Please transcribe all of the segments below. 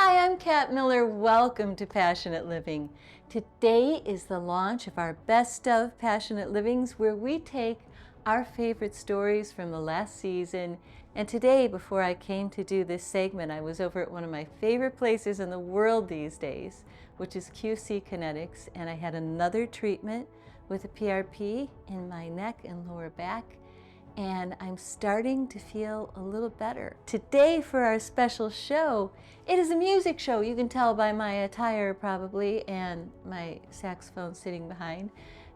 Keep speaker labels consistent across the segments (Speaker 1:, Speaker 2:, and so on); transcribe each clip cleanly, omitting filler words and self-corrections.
Speaker 1: Hi, I'm Kat Miller. Welcome to Passionate Living. Today is the launch of our Best of Passionate Livings, where we take our favorite stories from the last season. And today, before I came to do this segment, I was over at one of my favorite places in the world these days, which is QC Kinetix, and I had another treatment with a PRP in my neck and lower back, and I'm starting to feel a little better. Today for our special show, it is a music show. You can tell by my attire probably and my saxophone sitting behind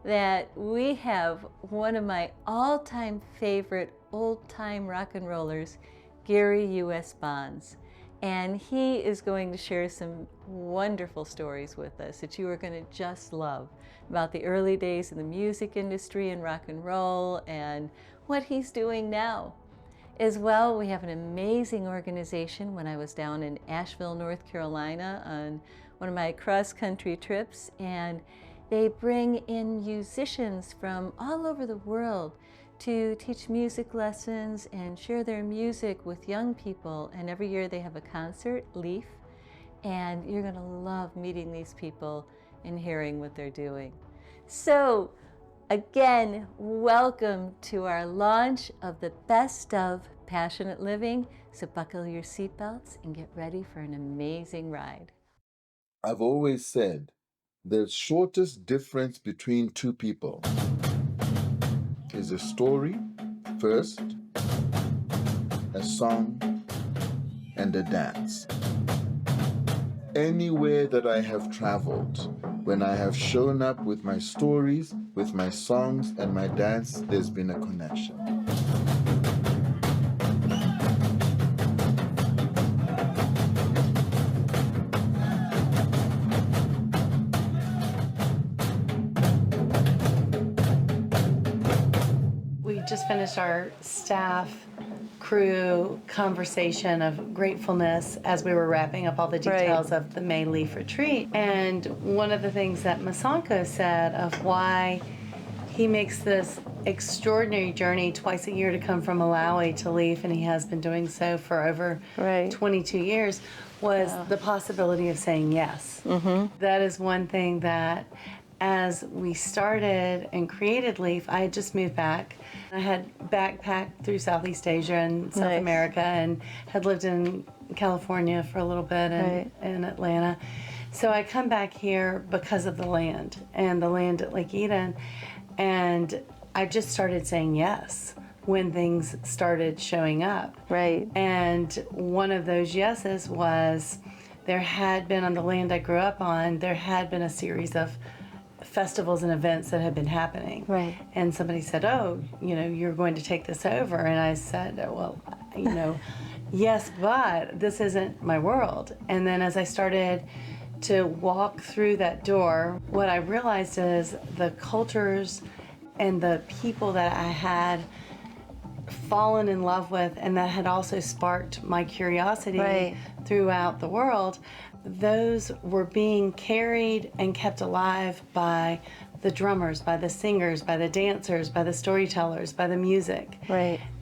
Speaker 1: that we have one of my all-time favorite old-time rock and rollers, Gary U.S. Bonds. And he is going to share some wonderful stories with us that you are going to just love about the early days in the music industry and rock and roll and what he's doing now. As well, we have an amazing organization. When I was down in Asheville, North Carolina on one of my cross-country trips, and they bring in musicians from all over the world to teach music lessons and share their music with young people. And every year they have a concert, Leaf, and you're going to love meeting these people and hearing what they're doing. So again, welcome to our launch of the Best of Passionate Living. So buckle your seatbelts and get ready for an amazing ride.
Speaker 2: I've always said the shortest difference between two people is a story first, a song, and a dance. Anywhere that I have traveled, when I have shown up with my stories, with my songs, and my dance, there's been a connection.
Speaker 3: We just finished our staff crew conversation of gratefulness as we were wrapping up all the details of the May Leaf retreat. And one of the things that Masanko said of why he makes this extraordinary journey twice a year to come from Malawi to Leaf, and he has been doing so for over 22 years, was the possibility of saying yes. That is one thing that as we started and created Leaf, I had just moved back. I had backpacked through Southeast Asia and South America and had lived in California for a little bit and in Atlanta. So I come back here because of the land and the land at Lake Eden. And I just started saying yes when things started showing up. And one of those yeses was there had been on the land I grew up on, there had been a series of festivals and events that had been happening. And somebody said, oh, you're going to take this over. And I said, well, yes, but this isn't my world. And then as I started to walk through that door, what I realized is the cultures and the people that I had fallen in love with and that had also sparked my curiosity throughout the world, those were being carried and kept alive by the drummers, by the singers, by the dancers, by the storytellers, by the music.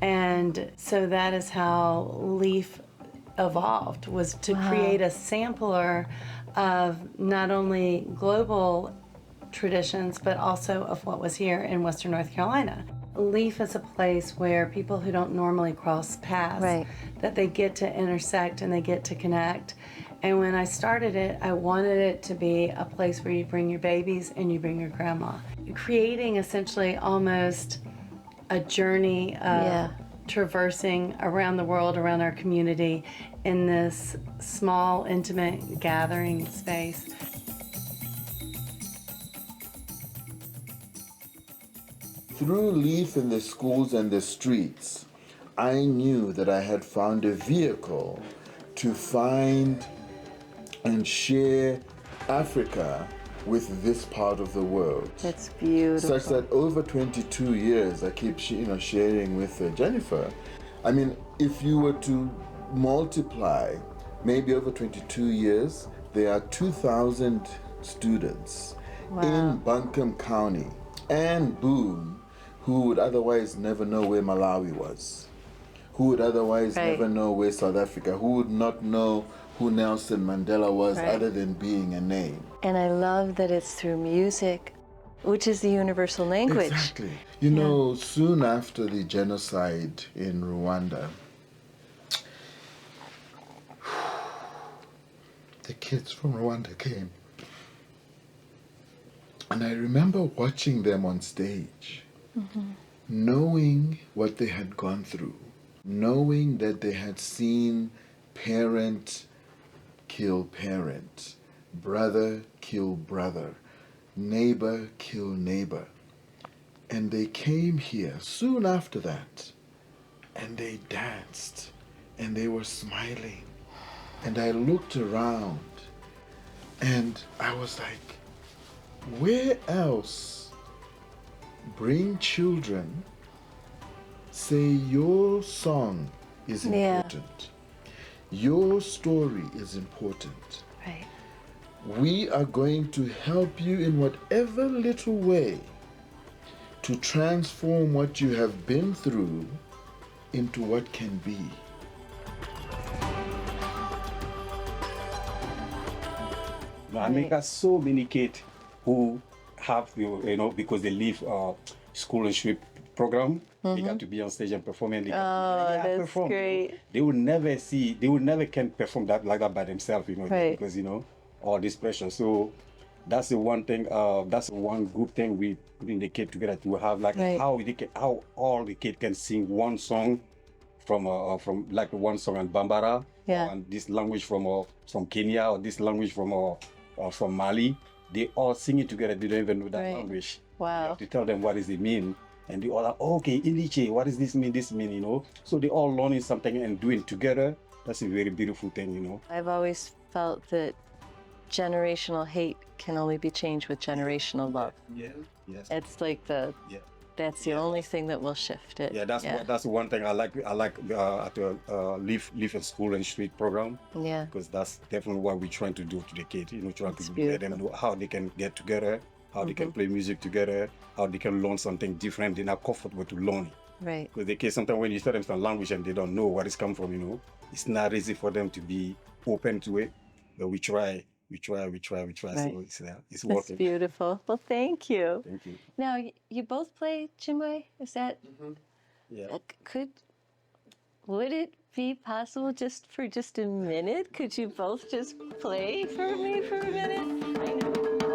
Speaker 3: And so that is how Leaf evolved, was to create a sampler of not only global traditions, but also of what was here in Western North Carolina. Leaf is a place where people who don't normally cross paths, that they get to intersect and they get to connect. And when I started it, I wanted it to be a place where you bring your babies and you bring your grandma. Creating essentially almost a journey of traversing around the world, around our community in this small, intimate gathering space.
Speaker 2: Through Leaf in the schools and the streets, I knew that I had found a vehicle to find and share Africa with this part of the world.
Speaker 1: It's beautiful.
Speaker 2: Such that over 22 years, I keep sharing with Jennifer. I mean, if you were to multiply, maybe over 22 years, there are 2,000 students in Buncombe County and Boone who would otherwise never know where Malawi was, who would otherwise never know where South Africa, who would not know who Nelson Mandela was,
Speaker 1: Right.
Speaker 2: other than being a name.
Speaker 1: And I love that it's through music, which is the universal language.
Speaker 2: Exactly. You know, soon after the genocide in Rwanda, the kids from Rwanda came. And I remember watching them on stage, knowing what they had gone through, knowing that they had seen parent kill parent, brother kill brother, neighbor kill neighbor. And they came here soon after that, and they danced, and they were smiling. And I looked around, and I was like, where else bring children, say your song is
Speaker 1: Yeah.
Speaker 2: important, your story is important.
Speaker 1: Right.
Speaker 2: We are going to help you in whatever little way to transform what you have been through into what can be.
Speaker 4: I make us so many kids who have, because they leave scholarship program, they got to be on stage and perform. And they
Speaker 1: that's
Speaker 4: perform.
Speaker 1: great.
Speaker 4: They will never can perform that like that by themselves,
Speaker 1: Right.
Speaker 4: because all this pressure. So that's the one thing. That's one good thing we putting the kid together to have like
Speaker 1: Right.
Speaker 4: how all the kid can sing one song from like one song in Bambara,
Speaker 1: Yeah.
Speaker 4: and this language from Kenya, or this language from Mali. They all sing it together. They don't even know that
Speaker 1: Right.
Speaker 4: language.
Speaker 1: Wow.
Speaker 4: You have to tell them what does it mean, and they all are okay. Iliche, what does this mean? This mean, So they all learning something and doing together. That's a very beautiful thing,
Speaker 1: I've always felt that generational hate can only be changed with generational love.
Speaker 4: Yeah. Yes.
Speaker 1: It's like
Speaker 4: Yeah.
Speaker 1: that's the only thing that will shift it.
Speaker 4: Yeah, that's one thing I like at the Live in School and Street program,
Speaker 1: Yeah.
Speaker 4: because that's definitely what we're trying to do to the kids. Trying
Speaker 1: It's
Speaker 4: to let them
Speaker 1: beautiful.
Speaker 4: know how they can get together, how they can play music together, how they can learn something different. They're not comfortable to learn it.
Speaker 1: Right.
Speaker 4: Because the kids, sometimes when you tell them some language and they don't know where it's come from, it's not easy for them to be open to it. But we try.
Speaker 1: Right.
Speaker 4: So it's
Speaker 1: That's
Speaker 4: working.
Speaker 1: beautiful. Well, thank you.
Speaker 4: Thank you.
Speaker 1: Now, you both play djembe? Is that,
Speaker 4: Yeah.
Speaker 1: would it be possible just for a minute? Could you both just play for me for a minute?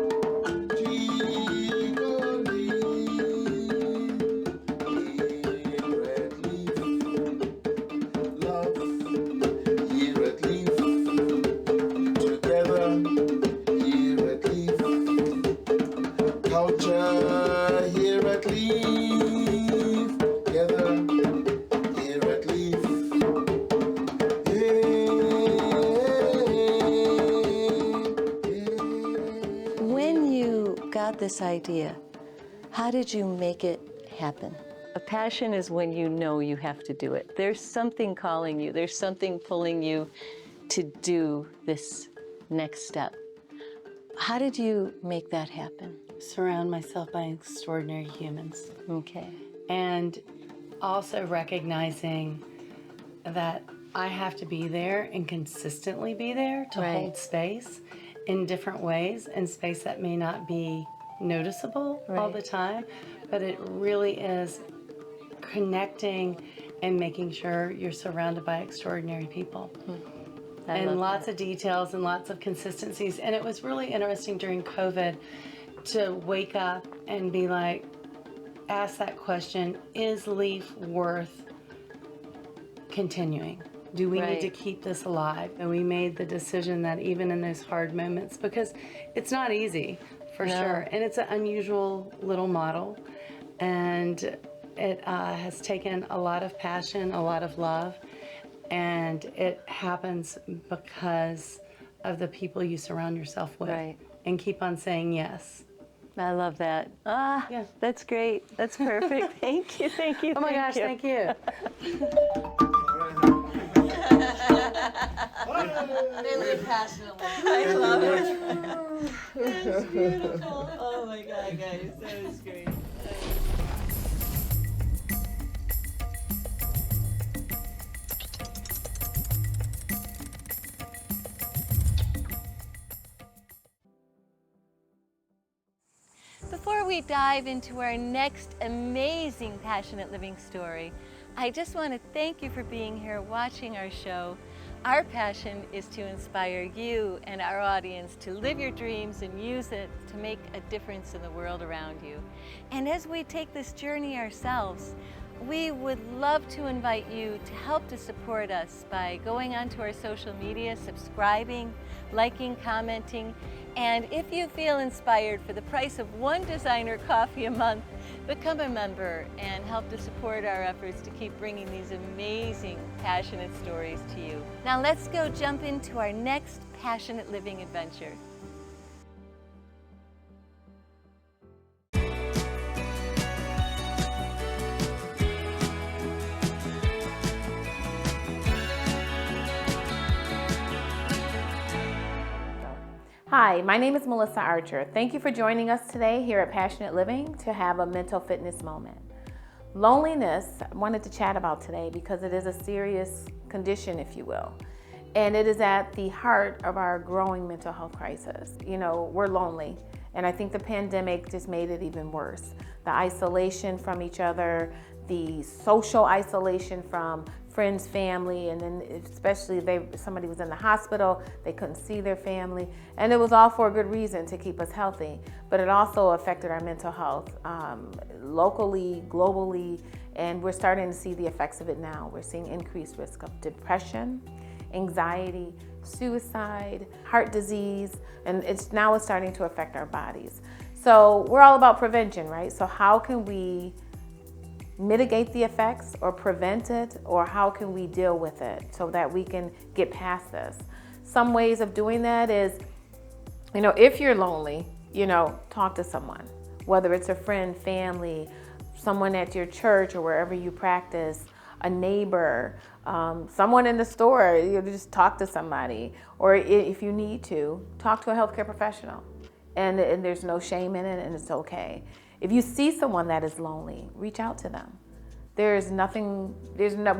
Speaker 1: When you got this idea, how did you make it happen? A passion is when you know you have to do it. There's something calling you. There's something pulling you to do this next step. How did you make that happen?
Speaker 3: Surround myself by extraordinary humans.
Speaker 1: Okay.
Speaker 3: And also recognizing that I have to be there and consistently be there to
Speaker 1: Right.
Speaker 3: hold space in different ways, and space that may not be noticeable all
Speaker 1: Right.
Speaker 3: the time, but it really is connecting and making sure you're surrounded by extraordinary people.
Speaker 1: I
Speaker 3: And
Speaker 1: love
Speaker 3: lots of details and lots of consistencies. And it was really interesting during COVID to wake up and be like, ask that question, is Leaf worth continuing? Do we need to
Speaker 1: Right.
Speaker 3: keep this alive? And we made the decision that even in those hard moments, because it's not easy for
Speaker 1: No.
Speaker 3: sure, and it's an unusual little model, and it has taken a lot of passion, a lot of love, and it happens because of the people you surround yourself with.
Speaker 1: Right.
Speaker 3: And keep on saying yes.
Speaker 1: I love that.
Speaker 3: Yeah.
Speaker 1: That's great. That's perfect. Thank you. Thank you.
Speaker 3: Oh my gosh, thank you.
Speaker 1: They live passionately. I love it. That's beautiful. Oh my God, guys, that was great. we dive into our next amazing Passionate Living story, I just want to thank you for being here watching our show. Our passion is to inspire you and our audience to live your dreams and use it to make a difference in the world around you. And as we take this journey ourselves, we would love to invite you to help to support us by going onto our social media, subscribing, liking, commenting, and if you feel inspired, for the price of one designer coffee a month, become a member and help to support our efforts to keep bringing these amazing, passionate stories to you. Now let's go jump into our next Passionate Living adventure.
Speaker 5: Hi, my name is Melissa Archer. Thank you for joining us today here at Passionate Living to have a mental fitness moment. Loneliness, I wanted to chat about today because it is a serious condition, if you will. And it is at the heart of our growing mental health crisis. You know, we're lonely, and I think the pandemic just made it even worse. The isolation from each other, the social isolation from friends, family, and then especially if somebody was in the hospital, they couldn't see their family, and it was all for a good reason, to keep us healthy, but it also affected our mental health locally, globally, and we're starting to see the effects of it now. We're seeing increased risk of depression, anxiety, suicide, heart disease, and it's starting to affect our bodies. So we're all about prevention, right? So how can we mitigate the effects or prevent it, or how can we deal with it so that we can get past this? Some ways of doing that is, you know, if you're lonely, you know, talk to someone, whether it's a friend, family, someone at your church or wherever you practice, a neighbor, someone in the store. You know, just talk to somebody, or if you need to, talk to a healthcare professional, and there's no shame in it, and it's okay. If you see someone that is lonely, reach out to them. We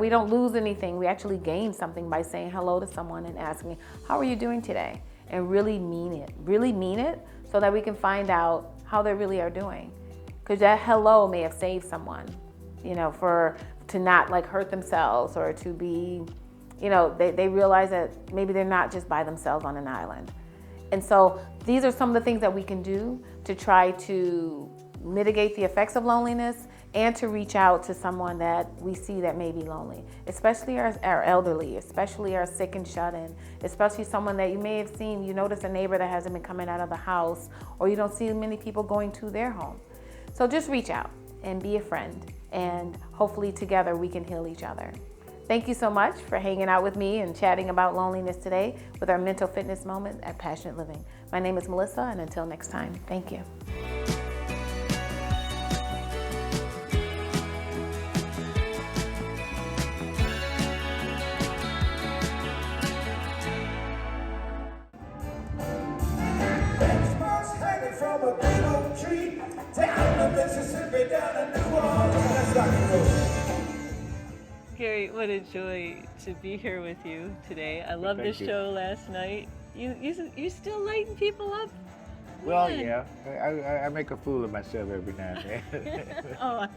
Speaker 5: don't lose anything. We actually gain something by saying hello to someone and asking, how are you doing today? And really mean it so that we can find out how they really are doing. Because that hello may have saved someone, you know, to not like hurt themselves, or to be, you know, they realize that maybe they're not just by themselves on an island. And so these are some of the things that we can do to try to mitigate the effects of loneliness, and to reach out to someone that we see that may be lonely, especially our elderly, especially our sick and shut-in, especially someone that you may have seen, you notice a neighbor that hasn't been coming out of the house, or you don't see many people going to their home. So just reach out and be a friend, and hopefully together we can heal each other. Thank you so much for hanging out with me and chatting about loneliness today with our mental fitness moment at Passionate Living. My name is Melissa, and until next time, thank you.
Speaker 1: Gary, what a joy to be here with you today. I loved the show last night. You still lighting people up?
Speaker 6: Well, yeah, I make a fool of myself every now and then.
Speaker 1: Oh,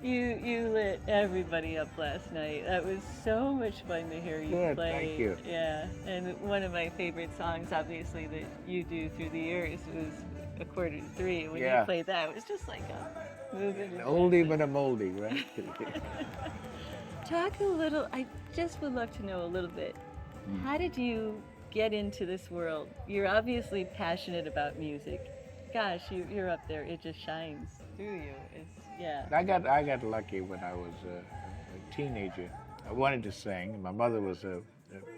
Speaker 1: you lit everybody up last night. That was so much fun to hear you
Speaker 6: Good,
Speaker 1: play.
Speaker 6: thank you.
Speaker 1: Yeah, and one of my favorite songs, obviously, that you do through the years was A Quarter to Three. When you played that, it was just like a moving.
Speaker 6: An oldie but a moldy, right?
Speaker 1: Talk a little, I just would love to know a little bit. How did you get into this world? You're obviously passionate about music. Gosh, you're up there. It just shines through you.
Speaker 6: I got lucky when I was a teenager. I wanted to sing. My mother was a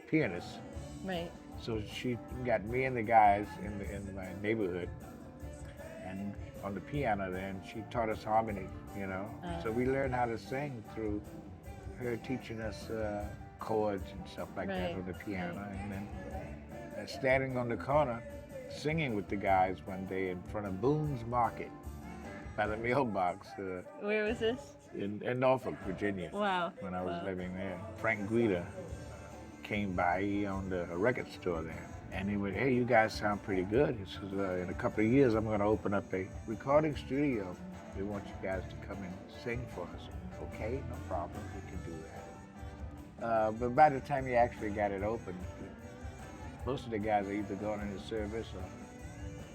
Speaker 6: pianist.
Speaker 1: Right.
Speaker 6: So she got me and the guys in my neighborhood, and on the piano there, and she taught us harmony, you know. So we learned how to sing through her teaching us chords and stuff like that on the piano. And then standing on the corner singing with the guys one day in front of Boone's Market by the mailbox.
Speaker 1: Where was this?
Speaker 6: In Norfolk, Virginia.
Speaker 1: Wow.
Speaker 6: When I was living there. Frank Guida came by. He owned a record store there. And he went, hey, you guys sound pretty good. He says, in a couple of years, I'm going to open up a recording studio. We want you guys to come and sing for us. Okay, no problem, we can do that. But by the time he actually got it open, most of the guys are either going into service or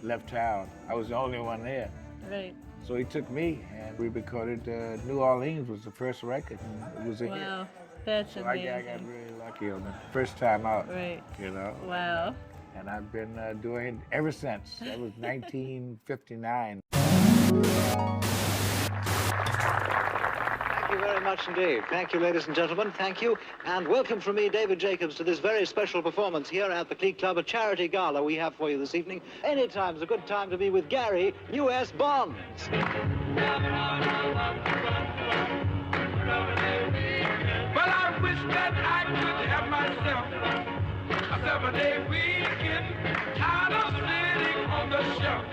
Speaker 6: left town. I was the only one there.
Speaker 1: Right.
Speaker 6: So he took me, and we recorded New Orleans was the first record, and it was a hit.
Speaker 1: Wow, that's
Speaker 6: So
Speaker 1: amazing.
Speaker 6: I got really lucky on the first time out,
Speaker 1: Right.
Speaker 6: you know.
Speaker 1: Wow.
Speaker 6: And I've been doing it ever since. That was 1959.
Speaker 7: Thank you very much indeed. Thank you, ladies and gentlemen. Thank you. And welcome from me, David Jacobs, to this very special performance here at the Clique Club, a charity gala we have for you this evening. Anytime's a good time to be with Gary U.S. Bonds.
Speaker 8: Well, I wish that I could have myself a 7-day weekend, tired of sitting on the shelf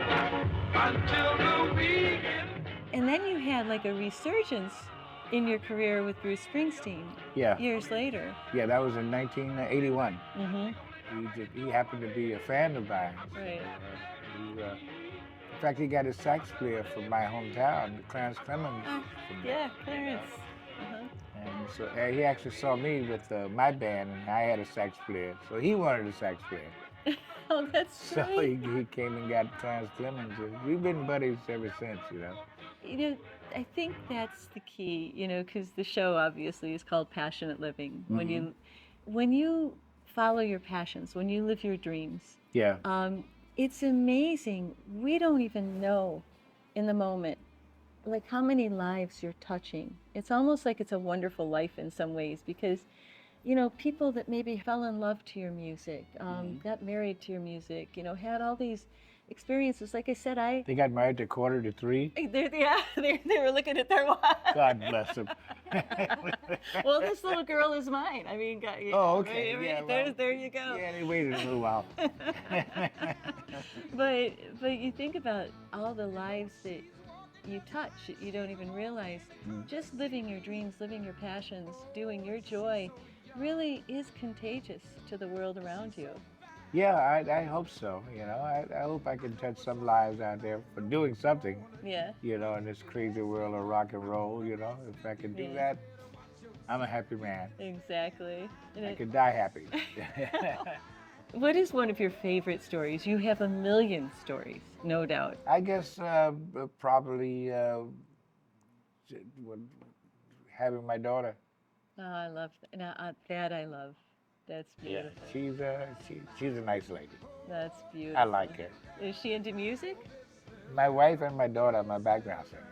Speaker 8: until the weekend.
Speaker 1: And then you had like a resurgence in your career with Bruce Springsteen.
Speaker 6: Yeah.
Speaker 1: Years later.
Speaker 6: Yeah, that was in 1981.
Speaker 1: Mm-hmm.
Speaker 6: He happened to be a fan of mine.
Speaker 1: Right.
Speaker 6: In fact, he got his sax player from my hometown, Clarence Clemens.
Speaker 1: Yeah, Clarence. Uh-huh.
Speaker 6: And so he actually saw me with my band, and I had a sax player. So he wanted a sax player.
Speaker 1: Oh, that's
Speaker 6: So
Speaker 1: great.
Speaker 6: he came and got Clarence Clemens. We've been buddies ever since, you know.
Speaker 1: You know, I think that's the key, you know, because the show obviously is called Passionate Living. When you follow your passions, when you live your dreams,
Speaker 6: Yeah.
Speaker 1: it's amazing. We don't even know in the moment, like how many lives you're touching. It's almost like it's a wonderful life in some ways because, you know, people that maybe fell in love to your music, got married to your music, you know, had all these experiences. Like I said,
Speaker 6: They got married at 2:45.
Speaker 1: they were looking at their watch.
Speaker 6: God bless them.
Speaker 1: Well, this little girl is mine. I mean,
Speaker 6: Oh, okay.
Speaker 1: right,
Speaker 6: Yeah,
Speaker 1: right, there you go.
Speaker 6: Yeah, they waited a little while.
Speaker 1: But you think about all the lives that you touch that you don't even realize. Just living your dreams, living your passions, doing your joy really is contagious to the world around you.
Speaker 6: Yeah, I hope so. You know, I hope I can touch some lives out there for doing something.
Speaker 1: Yeah.
Speaker 6: You know, in this crazy world of rock and roll. You know, if I can do that, I'm a happy man.
Speaker 1: Exactly. And
Speaker 6: I could die happy.
Speaker 1: what is one of your favorite stories? You have a million stories, no doubt.
Speaker 6: I guess probably having my daughter.
Speaker 1: Oh, I love that. Now, that I love. That's beautiful.
Speaker 6: She's a nice lady.
Speaker 1: That's beautiful.
Speaker 6: I like her.
Speaker 1: Is she into music?
Speaker 6: My wife and my daughter are my background singers.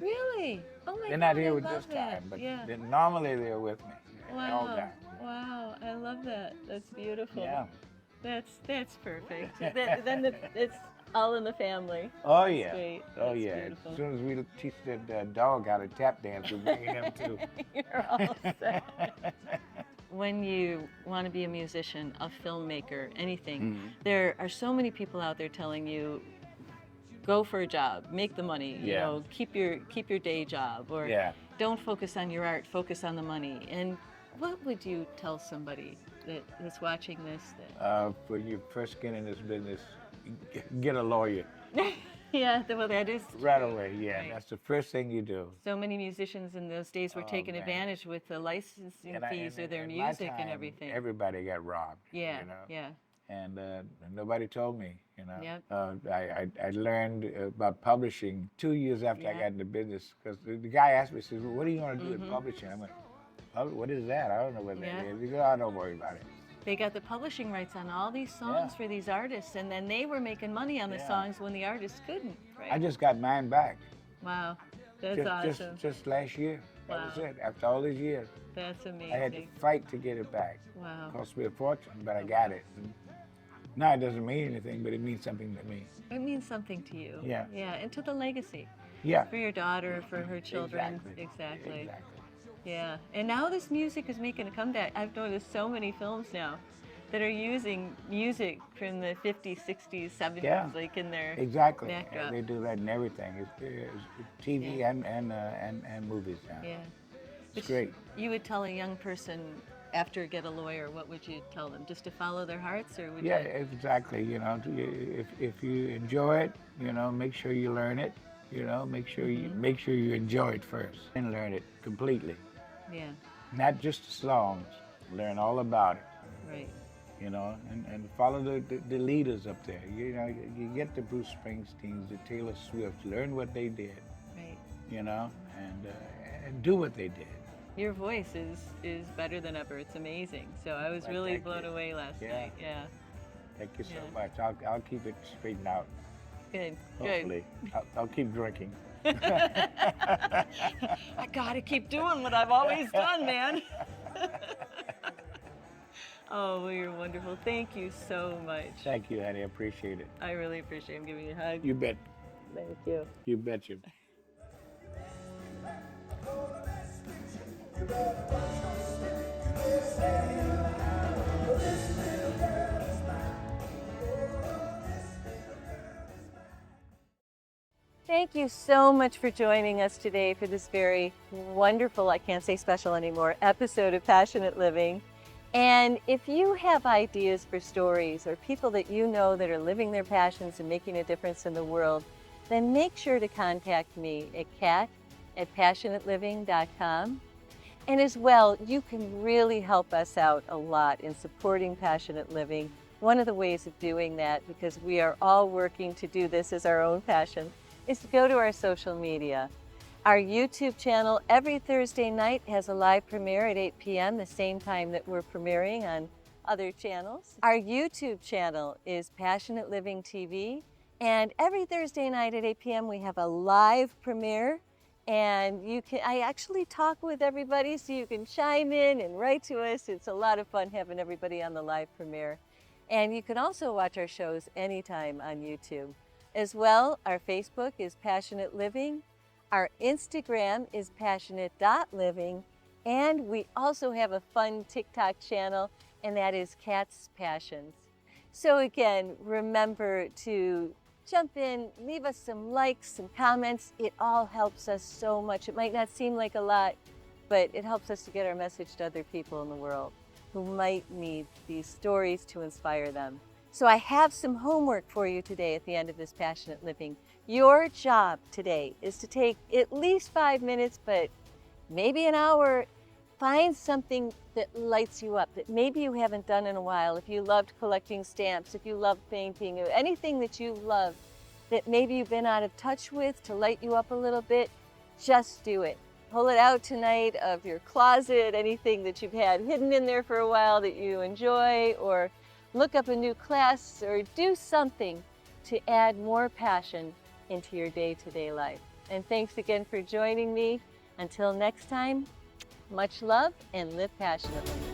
Speaker 1: Really? Oh my God.
Speaker 6: They're not here
Speaker 1: I
Speaker 6: with
Speaker 1: love
Speaker 6: this
Speaker 1: that.
Speaker 6: time, but
Speaker 1: Yeah.
Speaker 6: normally they're with me all the
Speaker 1: Wow.
Speaker 6: time.
Speaker 1: Wow. I love that. That's beautiful.
Speaker 6: Yeah.
Speaker 1: That's perfect. Then it's all in the family.
Speaker 6: Oh
Speaker 1: That's
Speaker 6: yeah.
Speaker 1: great.
Speaker 6: Oh
Speaker 1: That's
Speaker 6: yeah.
Speaker 1: beautiful.
Speaker 6: As soon as we teach that dog how to tap dance, we're bringing him too.
Speaker 1: You're all set. When you want to be a musician, a filmmaker, anything, there are so many people out there telling you, go for a job, make the money, you know, keep your day job, or don't focus on your art, focus on the money. And what would you tell somebody that's watching this?
Speaker 6: When you first get in this business, get a lawyer.
Speaker 1: Yeah, well, that is
Speaker 6: right away. Yeah,
Speaker 1: right.
Speaker 6: That's the first thing you do.
Speaker 1: So many musicians in those days were taking advantage with the licensing fees of their music and everything.
Speaker 6: Everybody got robbed.
Speaker 1: Yeah,
Speaker 6: you know?
Speaker 1: yeah.
Speaker 6: And nobody told me, you know.
Speaker 1: Yep.
Speaker 6: I learned about publishing 2 years after I got into business, because the guy asked me, he says, well, what are you going to do with publishing? I went, what is that? I don't know what that is. He goes, oh, don't worry about it.
Speaker 1: They got the publishing rights on all these songs for these artists, and then they were making money on the songs when the artists couldn't, right?
Speaker 6: I just got mine back.
Speaker 1: Wow, that's awesome.
Speaker 6: Just last year. That
Speaker 1: Wow.
Speaker 6: was it. After all these years.
Speaker 1: That's amazing.
Speaker 6: I had to fight to get it back.
Speaker 1: Wow.
Speaker 6: It cost me a fortune, but I got it. And now it doesn't mean anything, but it means something to me.
Speaker 1: It means something to you.
Speaker 6: Yeah.
Speaker 1: Yeah, and to the legacy.
Speaker 6: Yeah.
Speaker 1: For your daughter, for her children.
Speaker 6: Exactly.
Speaker 1: Yeah, and now this music is making a comeback. I've noticed so many films now that are using music from the 50s, 60s, 70s, like in their backdrop.
Speaker 6: They do that in everything. It's TV and movies now.
Speaker 1: Yeah.
Speaker 6: It's great.
Speaker 1: You would tell a young person after get a lawyer, what would you tell them? Just to follow their hearts, or would
Speaker 6: Yeah,
Speaker 1: you?
Speaker 6: exactly. You know, if you enjoy it, you know, make sure you learn it. You know, make sure you enjoy it first and learn it completely.
Speaker 1: Yeah,
Speaker 6: Not just the songs. Learn all about it.
Speaker 1: right.
Speaker 6: You know, and follow the leaders up there. You know, you get the Bruce Springsteens, the Taylor Swifts. Learn what they did.
Speaker 1: Right.
Speaker 6: You know, and do what they did.
Speaker 1: Your voice is better than ever. It's amazing. So I was
Speaker 6: Well,
Speaker 1: really
Speaker 6: thank
Speaker 1: blown
Speaker 6: you.
Speaker 1: away last
Speaker 6: Yeah.
Speaker 1: night. Yeah.
Speaker 6: Thank you so
Speaker 1: Yeah.
Speaker 6: much. I'll keep it straightened out.
Speaker 1: Good.
Speaker 6: Hopefully, I'll keep drinking.
Speaker 1: Good. I gotta keep doing what I've always done, man. Oh, well, you're wonderful. Thank you so much.
Speaker 6: Thank you, honey. I appreciate it.
Speaker 1: I really appreciate him giving you a hug.
Speaker 6: You bet.
Speaker 1: Thank you.
Speaker 6: You bet you.
Speaker 1: Thank you so much for joining us today for this very wonderful, I can't say special anymore, episode of Passionate Living. And if you have ideas for stories or people that you know that are living their passions and making a difference in the world, then make sure to contact me at kat@passionateliving.com. And as well, you can really help us out a lot in supporting Passionate Living. One of the ways of doing that, because we are all working to do this as our own passion, is to go to our social media. Our YouTube channel every Thursday night has a live premiere at 8 p.m., the same time that we're premiering on other channels. Our YouTube channel is Passionate Living TV, and every Thursday night at 8 p.m. we have a live premiere, and I actually talk with everybody, so you can chime in and write to us. It's a lot of fun having everybody on the live premiere. And you can also watch our shows anytime on YouTube. As well, our Facebook is Passionate Living, our Instagram is passionate.living, and we also have a fun TikTok channel, and that is Kat's Passions. So again, remember to jump in, leave us some likes, some comments. It all helps us so much. It might not seem like a lot, but it helps us to get our message to other people in the world who might need these stories to inspire them. So I have some homework for you today at the end of this Passionate Living. Your job today is to take at least 5 minutes, but maybe an hour. Find something that lights you up, that maybe you haven't done in a while. If you loved collecting stamps, if you love painting, or anything that you love that maybe you've been out of touch with to light you up a little bit, just do it. Pull it out tonight of your closet, anything that you've had hidden in there for a while that you enjoy, or look up a new class, or do something to add more passion into your day-to-day life. And thanks again for joining me. Until next time, much love and live passionately.